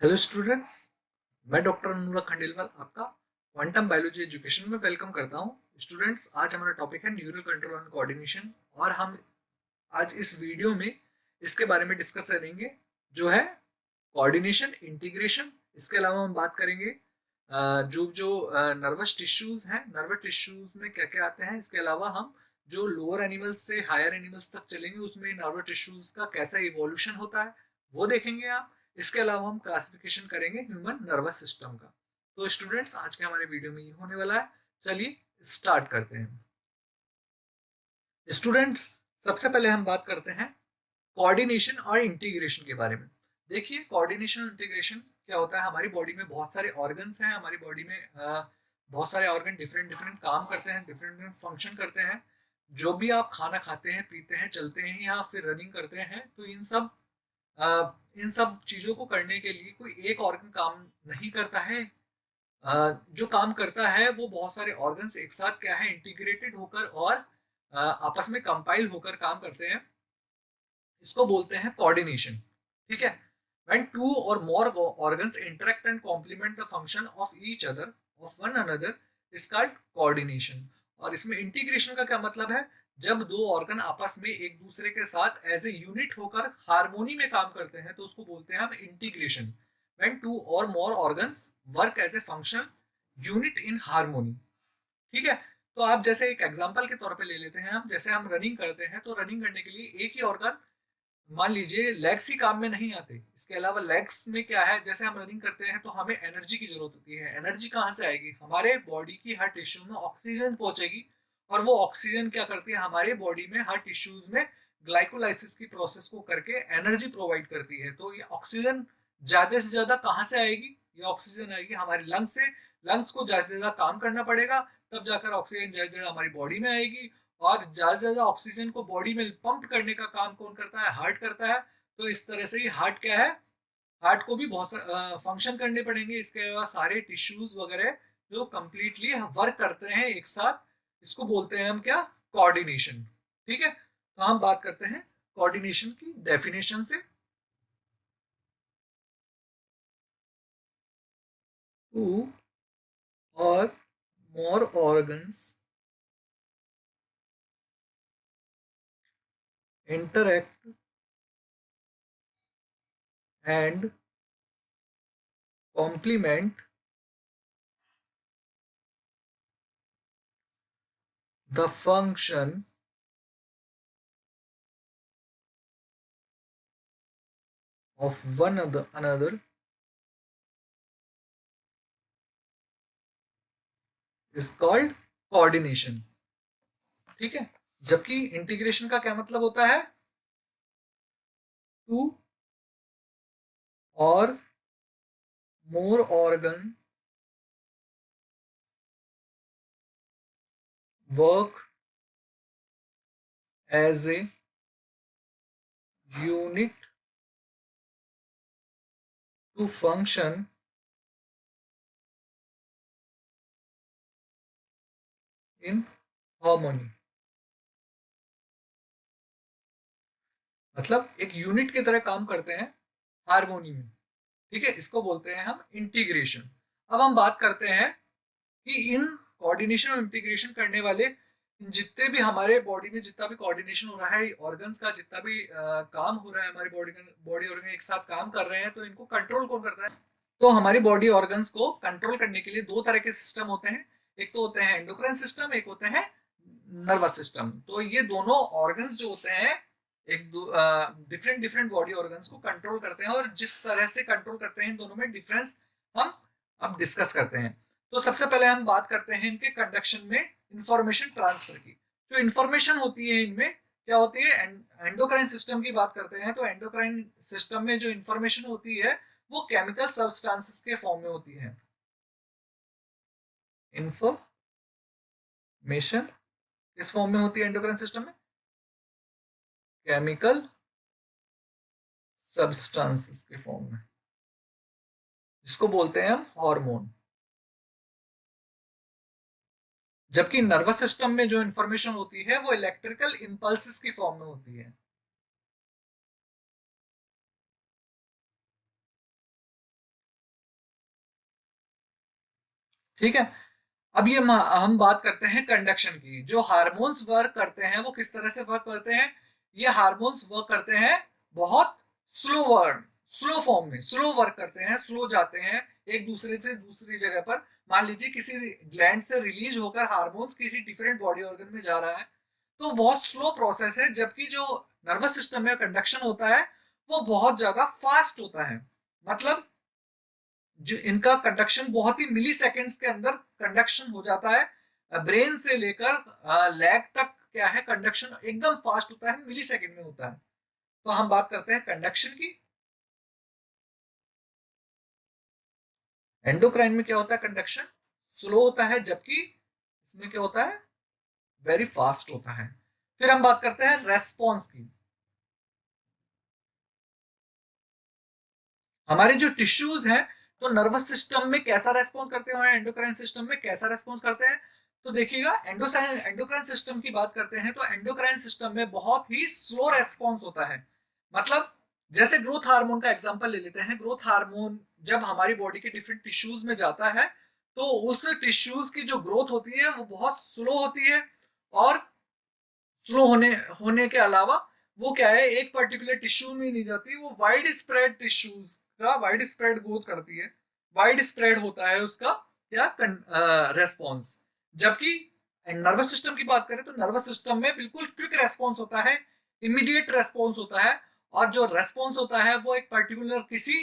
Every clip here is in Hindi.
Hello students. मैं डॉक्टर अनुराग खंडेलवाल आपका क्वांटम बायोलॉजी एजुकेशन में वेलकम करता हूं। स्टूडेंट्स, आज हमारा टॉपिक है न्यूरल कंट्रोल एंड कोऑर्डिनेशन और हम आज इस वीडियो में इसके बारे में डिस्कस करेंगे, जो है कोऑर्डिनेशन, इंटीग्रेशन। इसके अलावा हम बात करेंगे जो जो नर्वस टिश्यूज हैं, नर्वस टिश्यूज में क्या क्या आते हैं। इसके अलावा हम जो लोअर एनिमल्स से हायर एनिमल्स तक चलेंगे, उसमें नर्वस टिश्यूज का कैसा इवोल्यूशन होता है वो देखेंगे आप। इसके अलावा हम क्लासिफिकेशन करेंगे ह्यूमन नर्वस सिस्टम का। तो स्टूडेंट्स, आज के हमारे वीडियो में ये होने वाला है। चलिए स्टार्ट करते हैं। स्टूडेंट्स, सबसे पहले हम बात करते हैं कोऑर्डिनेशन और इंटीग्रेशन के बारे में। देखिए, कोऑर्डिनेशन और इंटीग्रेशन क्या होता है। हमारी बॉडी में बहुत सारे ऑर्गन्स हैं। हमारी बॉडी में बहुत सारे ऑर्गन डिफरेंट डिफरेंट काम करते हैं, डिफरेंट डिफरेंट फंक्शन करते हैं। जो भी आप खाना खाते हैं, पीते हैं, चलते हैं या फिर रनिंग करते हैं, तो इन सब चीजों को करने के लिए कोई एक ऑर्गन काम नहीं करता है। जो काम करता है वो बहुत सारे ऑर्गन्स एक साथ क्या है, इंटीग्रेटेड होकर और आपस में कंपाइल होकर काम करते हैं। इसको बोलते हैं कोऑर्डिनेशन। ठीक है। when two or more organs interact and complement the function of each other of one another is called coordination। और इसमें इंटीग्रेशन का क्या मतलब है? जब दो ऑर्गन आपस में एक दूसरे के साथ एज ए यूनिट होकर हार्मोनी में काम करते हैं तो उसको बोलते हैं हम integration. when two or more organs work as a function unit in harmony। ठीक है। तो आप जैसे एक एग्जांपल के तौर पे ले लेते हैं, हम जैसे हम रनिंग करते हैं तो रनिंग करने के लिए एक ही ऑर्गन, मान लीजिए लेग्स ही काम में नहीं आते। इसके अलावा लेग्स में क्या है, जैसे हम रनिंग करते हैं तो हमें एनर्जी की जरूरत होती है। एनर्जी कहाँ से आएगी? हमारे बॉडी की हर टिश्यू में ऑक्सीजन पहुंचेगी और वो ऑक्सीजन क्या करती है, हमारे बॉडी में हर टिश्यूज में ग्लाइकोलाइसिस की प्रोसेस को करके एनर्जी प्रोवाइड करती है। तो ये ऑक्सीजन ज्यादा से ज्यादा कहाँ से आएगी? ये ऑक्सीजन आएगी हमारे लंग्स से। लंग्स को ज्यादा से ज्यादा काम करना पड़ेगा, तब जाकर ऑक्सीजन ज्यादा से ज्यादा हमारी बॉडी में आएगी। और ज्यादा से ज्यादा ऑक्सीजन को बॉडी में पंप करने का काम कौन करता है? हार्ट करता है। तो इस तरह से ही हार्ट क्या है, हार्ट को भी बहुत फंक्शन करने पड़ेंगे। इसके अलावा सारे टिश्यूज वगैरह जो कंप्लीटली वर्क करते हैं एक साथ, इसको बोलते हैं हम क्या? कोऑर्डिनेशन। ठीक है। तो हम बात करते हैं कोऑर्डिनेशन की डेफिनेशन से। टू और मोर organs interact and complement the function of another is called coordination। ठीक है। जबकि इंटीग्रेशन का क्या मतलब होता है? टू और more organ work as a unit to function in harmony. मतलब एक यूनिट की तरह काम करते हैं हार्मोनी में। ठीक है। इसको बोलते हैं हम इंटीग्रेशन। अब हम बात करते हैं कि इन कोऑर्डिनेशन और इंटीग्रेशन करने वाले जितने भी हमारे बॉडी में जितना भी कोऑर्डिनेशन हो रहा है, ऑर्गन्स का जितना भी काम हो रहा है, हमारी बॉडी बॉडी ऑर्गन एक साथ काम कर रहे हैं, तो इनको कंट्रोल कौन करता है? तो हमारी बॉडी ऑर्गन्स को कंट्रोल करने के लिए दो तरह के सिस्टम होते हैं। एक तो होते हैं एंडोक्राइन सिस्टम, एक होते हैं नर्वस सिस्टम। तो ये दोनों ऑर्गन्स जो होते हैं एक डिफरेंट डिफरेंट बॉडी ऑर्गन्स को कंट्रोल करते हैं, और जिस तरह से कंट्रोल करते हैं इन दोनों में डिफरेंस हम अब डिस्कस करते हैं। तो सबसे पहले हम बात करते हैं इनके कंडक्शन में इंफॉर्मेशन ट्रांसफर की। जो इंफॉर्मेशन होती है इनमें क्या होती है? एंडोक्राइन सिस्टम की बात करते हैं तो एंडोक्राइन सिस्टम में जो इंफॉर्मेशन होती है वो केमिकल सब्सटेंसेस के फॉर्म में होती है। इंफॉर्मेशन किस फॉर्म में होती है एंडोक्राइन सिस्टम में? केमिकल सब्सटेंसेस के फॉर्म में, जिसको बोलते हैं हम हार्मोन। जबकि नर्वस सिस्टम में जो इंफॉर्मेशन होती है वो इलेक्ट्रिकल इंपल्सेस की फॉर्म में होती है। ठीक है। अब ये हम बात करते हैं कंडक्शन की। जो हार्मोन्स वर्क करते हैं वो किस तरह से वर्क करते हैं? ये हार्मोन्स वर्क करते हैं बहुत स्लो फॉर्म में, स्लो वर्क करते हैं, स्लो जाते हैं एक दूसरे से दूसरी जगह पर। मान लीजिए किसी ग्लैंड से रिलीज होकर हार्मोन्स किसी डिफरेंट बॉडी ऑर्गन में जा रहा है, तो बहुत स्लो प्रोसेस है। जबकि जो नर्वस सिस्टम में कंडक्शन होता है वो बहुत ज्यादा फास्ट होता है। मतलब जो इनका कंडक्शन बहुत ही मिली सेकेंड्स के अंदर कंडक्शन हो जाता है। ब्रेन से लेकर लेग तक क्या है, कंडक्शन एकदम फास्ट होता है, मिली सेकेंड में होता है। तो हम बात करते हैं कंडक्शन की। एंडोक्राइन में क्या होता है? कंडक्शन स्लो होता है, जबकि इसमें क्या होता है? वेरी फास्ट होता है। फिर हम बात करते हैं रेस्पॉन्स की। हमारे जो टिश्यूज हैं, तो नर्वस सिस्टम में कैसा रेस्पॉन्स करते हैं, एंडोक्राइन सिस्टम में कैसा रेस्पॉन्स करते हैं? तो देखिएगा, एंडोक्राइन सिस्टम की बात करते हैं तो एंडोक्राइन सिस्टम में बहुत ही स्लो रेस्पॉन्स होता है। मतलब जैसे ग्रोथ हार्मोन का एग्जांपल ले लेते हैं। ग्रोथ हार्मोन जब हमारी बॉडी के डिफरेंट टिश्यूज में जाता है, तो उस टिश्यूज की जो ग्रोथ होती है वो बहुत स्लो होती है। और स्लो होने के अलावा वो क्या है, एक पर्टिकुलर टिश्यू में नहीं जाती, वो वाइड स्प्रेड टिश्यूज का वाइड स्प्रेड ग्रोथ करती है। वाइड स्प्रेड होता है उसका क्या रेस्पॉन्स। जबकि नर्वस सिस्टम की बात करें तो नर्वस सिस्टम में बिल्कुल क्विक रेस्पॉन्स होता है, इमीडिएट रेस्पॉन्स होता है। और जो रेस्पॉन्स होता है वो एक किसी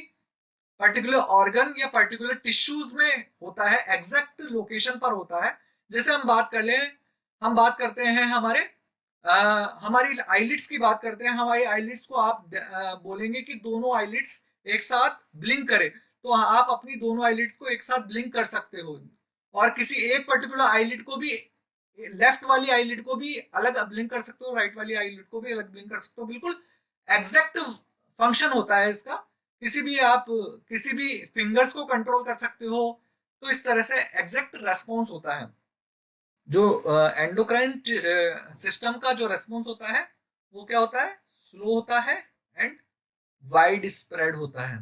पर्टिकुलर ऑर्गन या पर्टिकुलर टिश्यूज में होता है, एग्जैक्ट लोकेशन पर होता है। जैसे हम बात करते हैं हमारी आईलिड्स की बात करते हैं। हमारी आईलिड्स को आप बोलेंगे कि दोनों आईलिड्स एक साथ ब्लिंक करें, तो आप अपनी दोनों आईलिड्स को एक साथ ब्लिंक कर सकते हो। और किसी एक पर्टिकुलर आईलिड को भी, लेफ्ट वाली आईलिड को भी अलग ब्लिंक कर सकते हो, राइट वाली आईलिड को भी अलग ब्लिंक कर सकते हो। बिल्कुल एग्जैक्ट फंक्शन होता है इसका। किसी भी फिंगर्स को कंट्रोल कर सकते हो। तो इस तरह से एग्जैक्ट रेस्पॉन्स होता है। जो एंडोक्राइन सिस्टम का जो रेस्पॉन्स होता है वो क्या होता है? स्लो होता है एंड वाइड स्प्रेड होता है।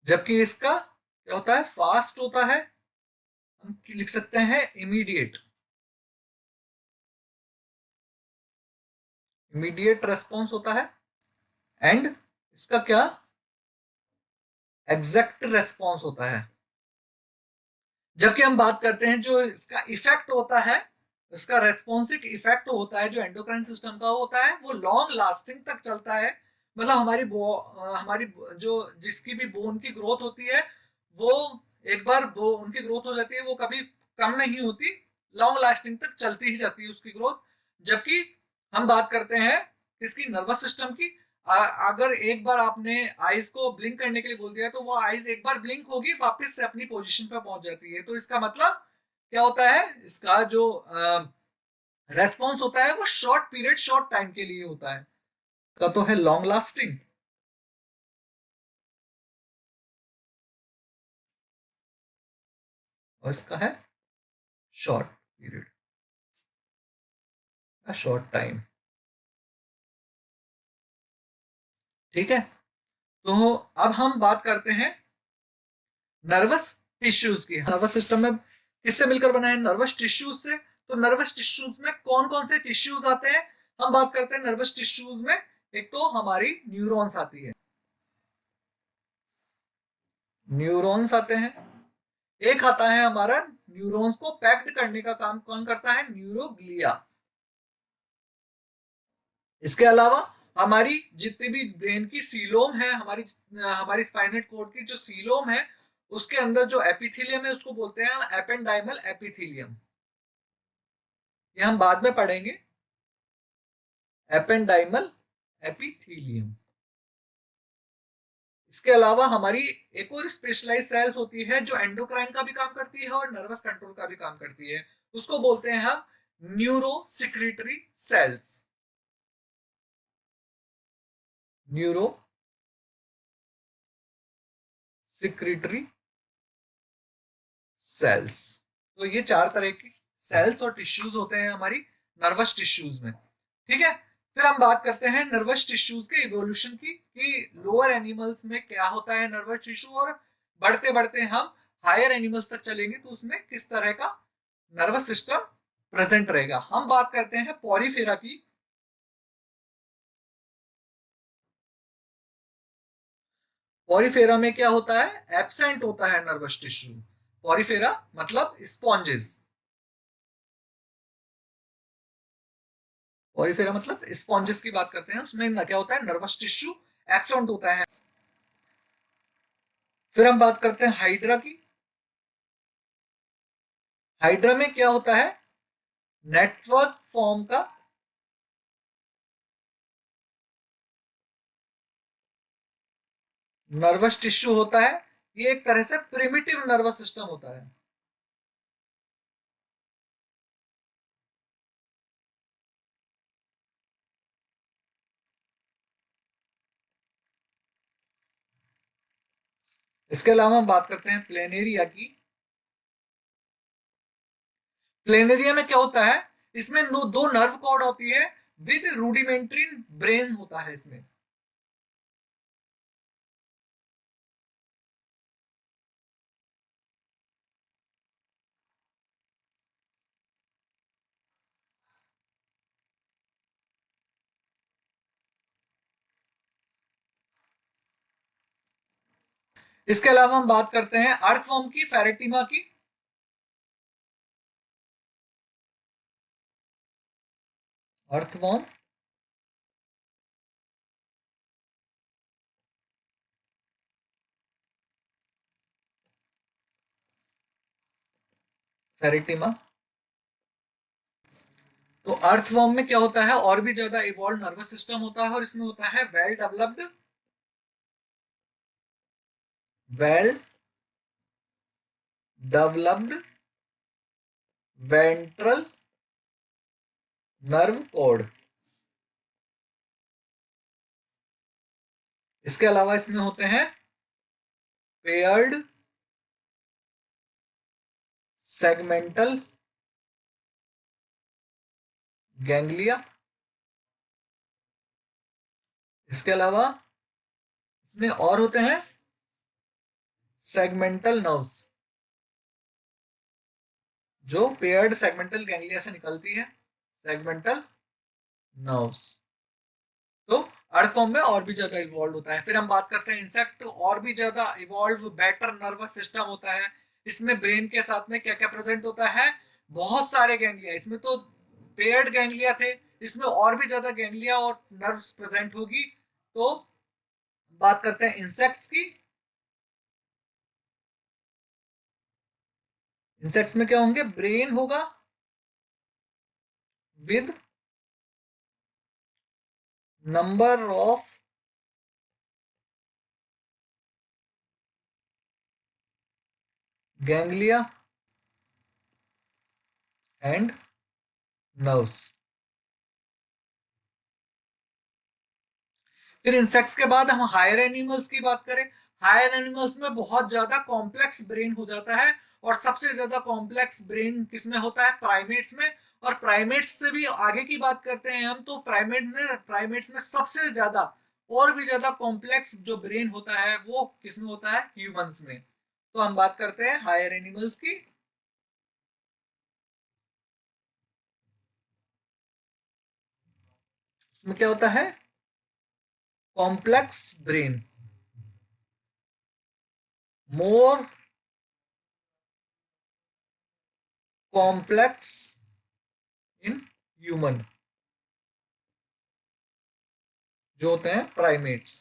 जबकि इसका क्या होता है? फास्ट होता है। हम लिख सकते हैं इमीडिएट। इमीडिएट रेस्पॉन्स होता है। एंड इसका क्या? एग्जैक्ट रेस्पॉन्स होता है। जबकि हम बात करते हैं जो इसका इफेक्ट होता है, इसका रेस्पॉन्सिव इफेक्ट होता है जो एंडोक्राइन सिस्टम का होता है, वो लॉन्ग लास्टिंग तक चलता है। मतलब हमारी जो जिसकी भी बोन की ग्रोथ होती है, वो एक बार उनकी ग्रोथ हो जाती है वो कभी कम नहीं होती, लॉन्ग लास्टिंग तक चलती ही जाती है उसकी ग्रोथ। जबकि हम बात करते हैं इसकी नर्वस सिस्टम की। अगर एक बार आपने आईज को ब्लिंक करने के लिए बोल दिया तो वो आईज एक बार ब्लिंक होगी, वापस से अपनी पोजीशन पर पहुंच जाती है। तो इसका मतलब क्या होता है? इसका जो रेस्पॉन्स होता है वो शॉर्ट पीरियड, शॉर्ट टाइम के लिए होता है। का तो है लॉन्ग लास्टिंग, और इसका है शॉर्ट पीरियड, शॉर्ट टाइम। ठीक है। तो अब हम बात करते हैं नर्वस टिश्यूज की। नर्वस सिस्टम में किससे मिलकर बना है? नर्वस टिश्यूज से। तो नर्वस टिश्यूज में कौन कौन से टिश्यूज आते हैं? हम बात करते हैं नर्वस टिश्यूज में। एक तो हमारी न्यूरॉन्स आती है, न्यूरॉन्स आते हैं। एक आता है हमारा, न्यूरॉन्स को पैक्ड करने का काम कौन करता है? न्यूरोग्लिया। इसके अलावा हमारी जितनी भी ब्रेन की सीलोम है, हमारी स्पाइनल कॉर्ड की जो सीलोम है, उसके अंदर जो एपिथेलियम है उसको बोलते हैं एपेंडाइमल एपिथेलियम। ये हम बाद में पढ़ेंगे, एपेंडाइमल एपिथेलियम। इसके अलावा हमारी एक और स्पेशलाइज सेल्स होती है जो एंडोक्राइन का भी काम करती है और नर्वस कंट्रोल का भी काम करती है। उसको बोलते हैं हम neuro secretory cells. Neuro secretory cells. तो ये चार तरह की सेल्स और टिश्यूज होते हैं हमारी नर्वस टिश्यूज में। ठीक है। फिर हम बात करते हैं नर्वस टिश्यूज के इवोल्यूशन की, कि लोअर एनिमल्स में क्या होता है नर्वस टिश्यू, और बढ़ते बढ़ते हम हायर एनिमल्स तक चलेंगे तो उसमें किस तरह का नर्वस सिस्टम प्रेजेंट रहेगा। हम बात करते हैं पॉरीफेरा की। पॉरीफेरा में क्या होता है, एब्सेंट होता है नर्वस टिश्यू। पॉरीफेरा मतलब स्पॉन्जेस, पॉरीफेरा मतलब स्पॉन्जेस की बात करते हैं, उसमें ना क्या होता है, नर्वस टिश्यू एब्सेंट होता है। फिर हम बात करते हैं हाइड्रा की। हाइड्रा में क्या होता है, नेटवर्क फॉर्म का नर्वस टिश्यू होता है। ये एक तरह से प्रिमिटिव नर्वस सिस्टम होता है। इसके अलावा हम बात करते हैं प्लेनेरिया की। प्लेनेरिया में क्या होता है, इसमें दो नर्व कॉर्ड होती है विद रूडिमेंट्री ब्रेन होता है इसमें। इसके अलावा हम बात करते हैं अर्थवर्म की, फेरेटिमा की। Earthworm, Pheretima. तो अर्थवर्म में क्या होता है, और भी ज्यादा इवॉल्व नर्वस सिस्टम होता है, और इसमें होता है well developed ventral nerve cord. इसके अलावा इसमें होते हैं पेयर्ड सेगमेंटल गैंग्लिया। इसके अलावा इसमें और होते हैं सेगमेंटल नर्व्स, जो पेयर्ड सेगमेंटल गैंग्लिया से निकलती है, सेगमेंटल नर्व्स। तो अर्थवर्म में और भी ज्यादा इवॉल्व होता है। फिर हम बात करते हैं इंसेक्ट, तो और भी ज्यादा इवॉल्व बेटर नर्वस सिस्टम होता है। इसमें ब्रेन के साथ में क्या क्या प्रेजेंट होता है, बहुत सारे गैंग्लिया। इसमें तो पेयर्ड गैंग्लिया थे, इसमें और भी ज्यादा गैंग्लिया और नर्व्स प्रेजेंट होगी। तो बात करते हैं इंसेक्ट्स की। इंसेक्ट्स में क्या होंगे, ब्रेन होगा with number of ganglia and nerves. फिर इंसेक्ट्स के बाद हम हायर एनिमल्स की बात करें। हायर एनिमल्स में बहुत ज्यादा कॉम्प्लेक्स ब्रेन हो जाता है, और सबसे ज्यादा कॉम्प्लेक्स ब्रेन किसमें होता है, प्राइमेट्स में। और प्राइमेट्स से भी आगे की बात करते हैं हम, तो प्राइमेट्स में सबसे ज्यादा और भी ज्यादा कॉम्प्लेक्स जो ब्रेन होता है वो किसमें होता है, ह्यूमंस में। तो हम बात करते हैं हायर एनिमल्स की। उसमें क्या होता है, complex brain, more complex in human, जो होते हैं प्राइमेट्स।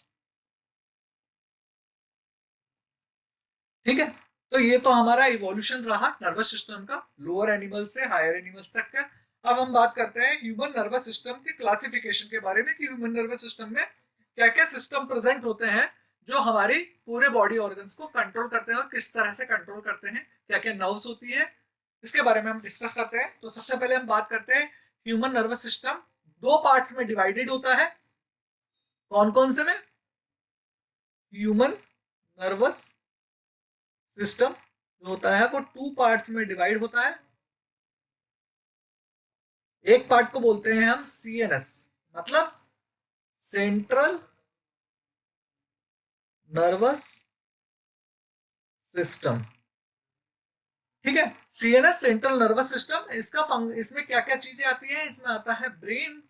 ठीक है, तो ये तो हमारा इवोल्यूशन रहा नर्वस सिस्टम का, लोअर एनिमल से हायर एनिमल्स तक का। अब हम बात करते हैं ह्यूमन नर्वस सिस्टम के क्लासिफिकेशन के बारे में, कि ह्यूमन नर्वस सिस्टम में क्या क्या सिस्टम प्रेजेंट होते हैं जो हमारी पूरे बॉडी ऑर्गन्स को कंट्रोल करते हैं, और किस तरह से कंट्रोल करते हैं, क्या क्या नर्व्स होती है, इसके बारे में हम डिस्कस करते हैं। तो सबसे पहले हम बात करते हैं ह्यूमन नर्वस सिस्टम दो पार्ट्स में डिवाइडेड होता है। कौन कौन से में, ह्यूमन नर्वस सिस्टम जो होता है वो टू पार्ट्स में डिवाइड होता है। एक पार्ट को बोलते हैं हम सीएनएस, मतलब सेंट्रल नर्वस सिस्टम। ठीक है, सीएनएस सेंट्रल नर्वस सिस्टम, इसमें क्या क्या चीजें आती हैं, इसमें आता है brain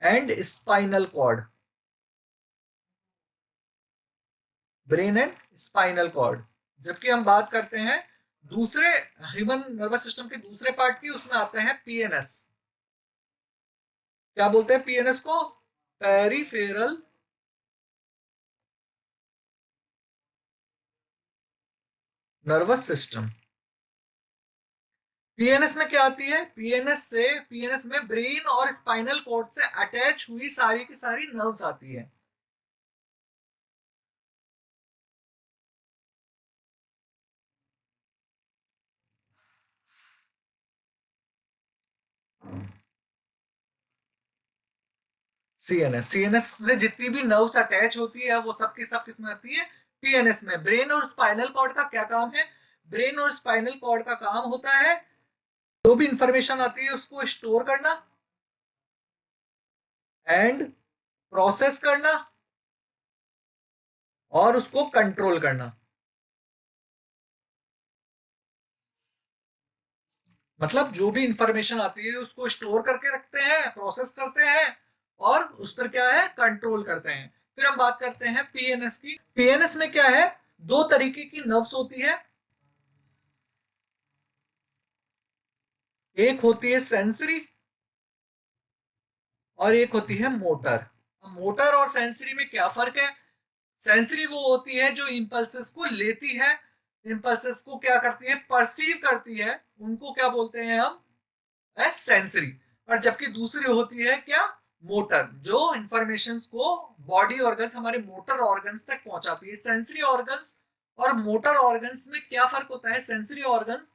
and spinal cord, brain and spinal cord. जबकि हम बात करते हैं दूसरे ह्यूमन नर्वस सिस्टम के दूसरे पार्ट की, उसमें आते हैं पीएनएस। क्या बोलते हैं पीएनएस को? Peripheral nervous system. पीएनएस में क्या आती है? पीएनएस में ब्रेन और स्पाइनल कॉर्ड से अटैच हुई सारी की सारी नर्व्स आती है। सीएनएस में जितनी भी नर्व्स अटैच होती है वो सब की सब किसमें आती है? पीएनएस में। ब्रेन और स्पाइनल कॉर्ड का क्या काम है? ब्रेन और स्पाइनल कॉर्ड का काम होता है जो भी इंफॉर्मेशन आती है उसको स्टोर करना एंड प्रोसेस करना और उसको कंट्रोल करना। मतलब जो भी इंफॉर्मेशन आती है उसको स्टोर करके रखते हैं, प्रोसेस करते हैं और उस पर क्या है? कंट्रोल करते हैं। फिर हम बात करते हैं पीएनएस की। पीएनएस में क्या है? दो तरीके की नर्व्स होती है, एक होती है सेंसरी और एक होती है मोटर। मोटर और सेंसरी में क्या फर्क है? सेंसरी वो होती है जो इंपल्सेस को लेती है, इंपल्सेस को क्या करती है? परसीव करती है, उनको क्या बोलते हैं हम? सेंसरी। और जबकि दूसरी होती है क्या? मोटर, जो इंफॉर्मेशन को बॉडी ऑर्गन्स, हमारे मोटर ऑर्गन्स तक पहुंचाती है। सेंसरी ऑर्गन्स और मोटर ऑर्गन्स में क्या फर्क होता है? सेंसरी ऑर्गन्स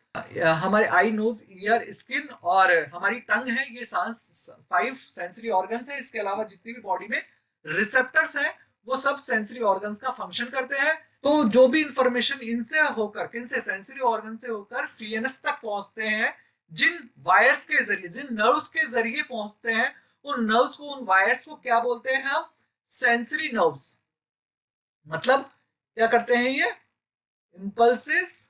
हमारे आई, नोज, ईयर, स्किन और हमारी टंग है, ये 5 सेंसरी ऑर्गन्स है। इसके अलावा जितनी भी बॉडी में रिसेप्टर्स हैं वो सब सेंसरी ऑर्गन्स का फंक्शन करते हैं। तो जो भी इंफॉर्मेशन इनसे होकर, किनसे? सेंसरी ऑर्गन से होकर सीएनएस तक पहुंचते हैं, जिन वायर्स के जरिए, जिन नर्व्स के जरिए पहुंचते हैं, उन नर्व्स को, उन वायर्स को क्या बोलते हैं हम? Sensory nerves. मतलब क्या करते हैं ये? इंपल्सेस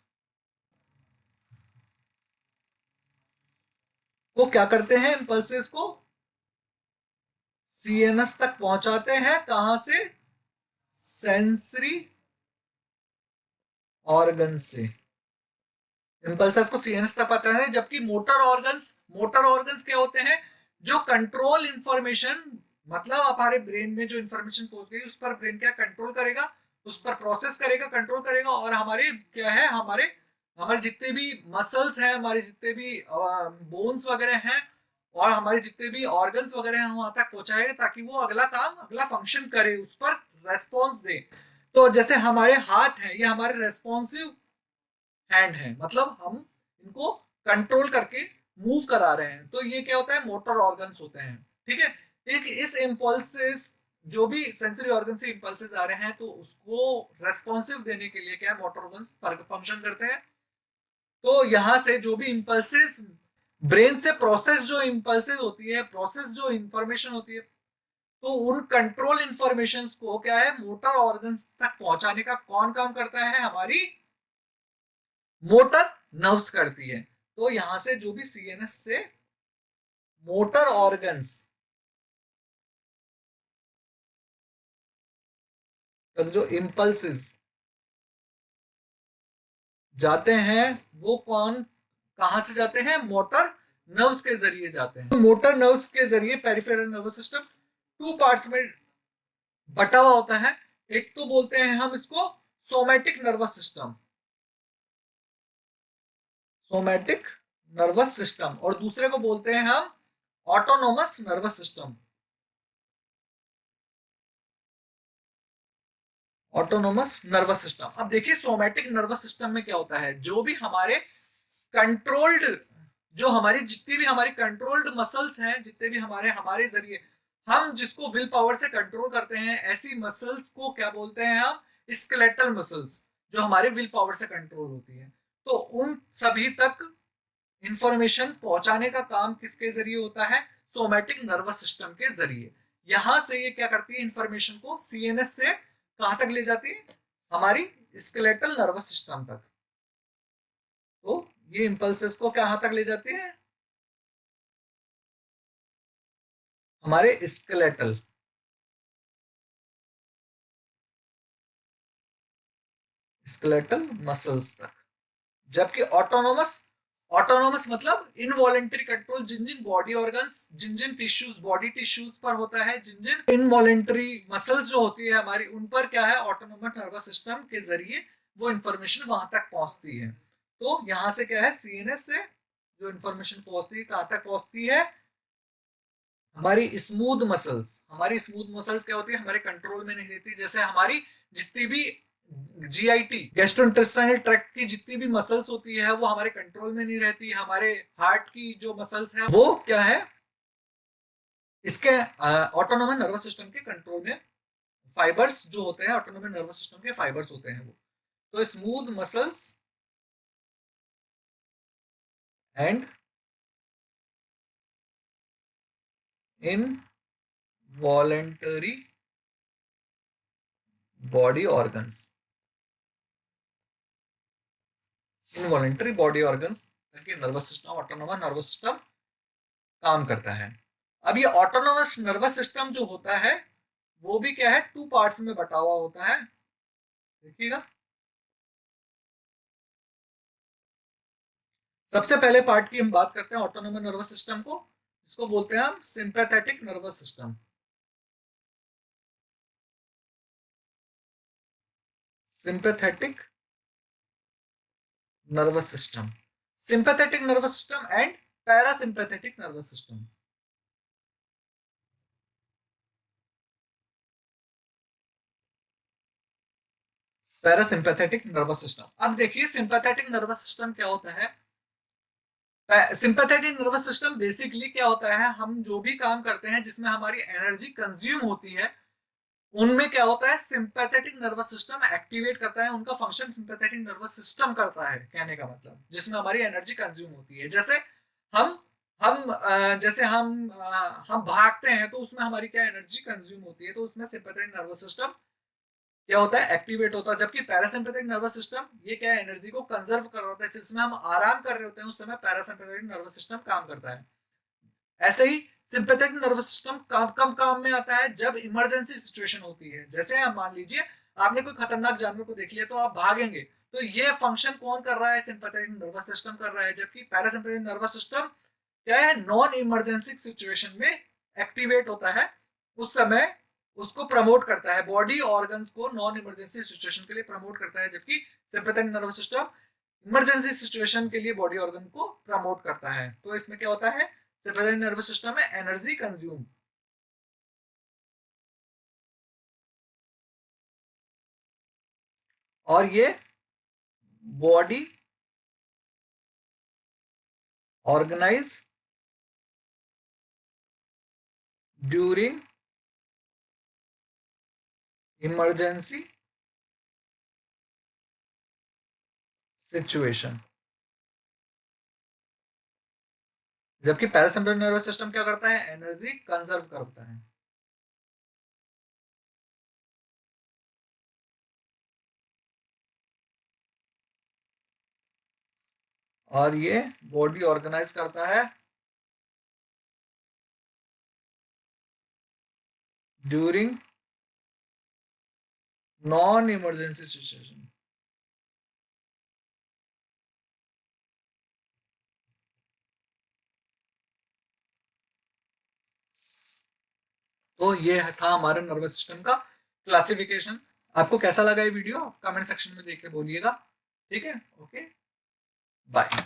को क्या करते हैं? इंपल्सेस को सीएनएस तक पहुंचाते हैं। कहां से? सेंसरी ऑर्गन से इंपल्सेस को सीएनएस तक पता है। जबकि मोटर ऑर्गन्स क्या होते हैं? जो कंट्रोल इंफॉर्मेशन, मतलब हमारे ब्रेन में जो इंफॉर्मेशन पहुंच गई उस पर ब्रेन क्या कंट्रोल करेगा? उस पर प्रोसेस करेगा, कंट्रोल करेगा। और हमारे क्या है? हमारे हमारे जितने भी मसल्स हैं, हमारे जितने भी बोन्स वगैरह हैं और हमारे जितने भी ऑर्गन्स वगैरह हैं वहां तक पहुंचाएगा ताकि वो अगला काम, अगला फंक्शन करे, उस पर रेस्पॉन्स दे। तो जैसे हमारे हाथ हैं, ये हमारे रेस्पॉन्सिव हैंड है, मतलब हम इनको कंट्रोल करके मूव करा रहे हैं। तो ये क्या होता है? मोटर ऑर्गन्स होते हैं। ठीक है, एक इस इम्पल्सेस, जो भी सेंसरी ऑर्गन से इम्पल्सेस आ रहे हैं तो उसको रेस्पॉन्सिव देने के लिए क्या है? मोटर ऑर्गन्स फंक्शन करते हैं। तो यहां से जो भी इम्पल्सेस ब्रेन से प्रोसेस, जो इम्पल्सेस होती है, प्रोसेस जो इंफॉर्मेशन होती है, तो उन कंट्रोल इंफॉर्मेशन को क्या है? मोटर ऑर्गन्स तक पहुंचाने का कौन काम करता है? हमारी मोटर नर्व्स करती है। तो यहां से जो भी सीएनएस से मोटर ऑर्गन्स तक जो इंपल्सेस जाते हैं वो कहां से जाते हैं? मोटर नर्व्स के जरिए जाते हैं। मोटर नर्व्स के जरिए peripheral nervous system two parts में बटा हुआ होता है। एक तो बोलते हैं हम इसको somatic nervous system, somatic nervous system, और दूसरे को बोलते हैं हम autonomous nervous system, autonomous nervous system. अब देखिए सोमैटिक नर्वस सिस्टम में क्या होता है? जो भी हमारे कंट्रोल्ड, जो हमारी जितनी भी हमारी कंट्रोल्ड मसल्स हैं, जितने भी हमारे हमारे जरिए हम जिसको विल पावर से कंट्रोल करते हैं, ऐसी मसल्स को क्या बोलते हैं हम? स्केलेटल मसल्स, जो हमारे विल पावर से कंट्रोल होती है। तो उन सभी तक इंफॉर्मेशन पहुंचाने का काम किसके जरिए होता है? सोमैटिक नर्वस सिस्टम के जरिए। यहां से ये क्या करती है? इंफॉर्मेशन को सीएनएस से कहां तक ले जाती है? हमारी स्केलेटल नर्वस सिस्टम तक। तो ये इंपल्सेस को कहां तक ले जाती है? हमारे स्केलेटल मसल्स तक। जबकि ऑटोनोमस, ऑटोनोमस मतलब इनवॉलेंटरी कंट्रोल जिन जिन बॉडी ऑर्गन्स, जिन जिन टिश्यूज, बॉडी टिश्यूज पर होता है, जिन जिन इनवॉलेंटरी मसल्स जो होती है हमारी, उन पर क्या है, ऑटोनोमस नर्वस सिस्टम के जरिए वो इंफॉर्मेशन वहां तक पहुंचती है। तो यहां से क्या है, सीएनएस से जो इंफॉर्मेशन पहुंचती है कहां तक पहुंचती है? हमारी स्मूथ मसल्स। हमारी स्मूथ मसल्स क्या होती है, हमारे कंट्रोल में नहीं रहती। जैसे हमारी जितनी भी जीआईटी, गैस्ट्रोइंटेस्टाइनल ट्रैक्ट की जितनी भी मसल्स होती है वो हमारे कंट्रोल में नहीं रहती। हमारे हार्ट की जो मसल्स है वो क्या है, इसके ऑटोनोमस नर्वस सिस्टम के कंट्रोल में, फाइबर्स जो होते हैं ऑटोनोमस नर्वस सिस्टम के फाइबर्स होते हैं वो। तो smooth muscles and involuntary body organs, involuntary body organs ताकि nervous system, autonomous nervous system काम करता है। अब ये ऑटोनोमस नर्वस सिस्टम जो होता है वो भी क्या है, टू पार्ट्स में बटा हुआ होता है। देखिएगा, सबसे पहले पार्ट की हम बात करते हैं ऑटोनोमस नर्वस सिस्टम को, इसको बोलते हैं हम sympathetic nervous system. Sympathetic nervous system, sympathetic nervous system and parasympathetic nervous system. Parasympathetic nervous system. अब देखिए सिंपैथेटिक नर्वस सिस्टम क्या होता है। सिंपैथेटिक नर्वस सिस्टम बेसिकली क्या होता है, हम जो भी काम करते हैं जिसमें हमारी एनर्जी कंज्यूम होती है, उनमें क्या होता है, सिंपैथेटिक नर्वस सिस्टम एक्टिवेट करता है। उनका फंक्शन सिंपैथेटिक नर्वस सिस्टम करता है, कहने का मतलब जिसमें हमारी एनर्जी कंज्यूम होती है। जैसे हम भागते हैं तो उसमें हमारी क्या एनर्जी कंज्यूम होती है, तो उसमें सिंपैथेटिक नर्वस सिस्टम क्या होता है, एक्टिवेट होता है। जबकि पैरासिम्पैथेटिक नर्वस सिस्टम ये क्या है, एनर्जी को कंजर्व कर रहा होता है। जिसमें हम आराम कर रहे होते हैं उस समय पैरासिम्पैथेटिक नर्वस सिस्टम काम करता है। ऐसे ही सिंपैथेटिक नर्वस सिस्टम कम काम में आता है जब इमरजेंसी सिचुएशन होती है। जैसे आप मान लीजिए आपने कोई खतरनाक जानवर को देख लिया तो आप भागेंगे, तो ये फंक्शन कौन कर रहा है, सिंपैथेटिक नर्वस सिस्टम कर रहा है। जबकि पैरासिम्पैथेटिक नर्वस सिस्टम क्या है, नॉन इमरजेंसी सिचुएशन में एक्टिवेट होता है, उस समय उसको प्रमोट करता है, बॉडी ऑर्गन्स को नॉन इमरजेंसी सिचुएशन के लिए प्रमोट करता है। जबकि sympathetic nervous system emergency situation के लिए बॉडी ऑर्गन को प्रमोट करता है। तो इसमें क्या होता है, सिंपैथेटिक नर्वस सिस्टम में एनर्जी कंज्यूम, और ये body organise during emergency situation. जबकि पैरासिम्पैथेटिक नर्वस सिस्टम क्या करता है, एनर्जी कंजर्व करता है। और ये बॉडी ऑर्गेनाइज करता है ड्यूरिंग नॉन इमरजेंसी सिचुएशन। तो ये था हमारा नर्वस सिस्टम का क्लासिफिकेशन। आपको कैसा लगा ये वीडियो, कमेंट सेक्शन में देख के बोलिएगा। ठीक है, ओके, बाय।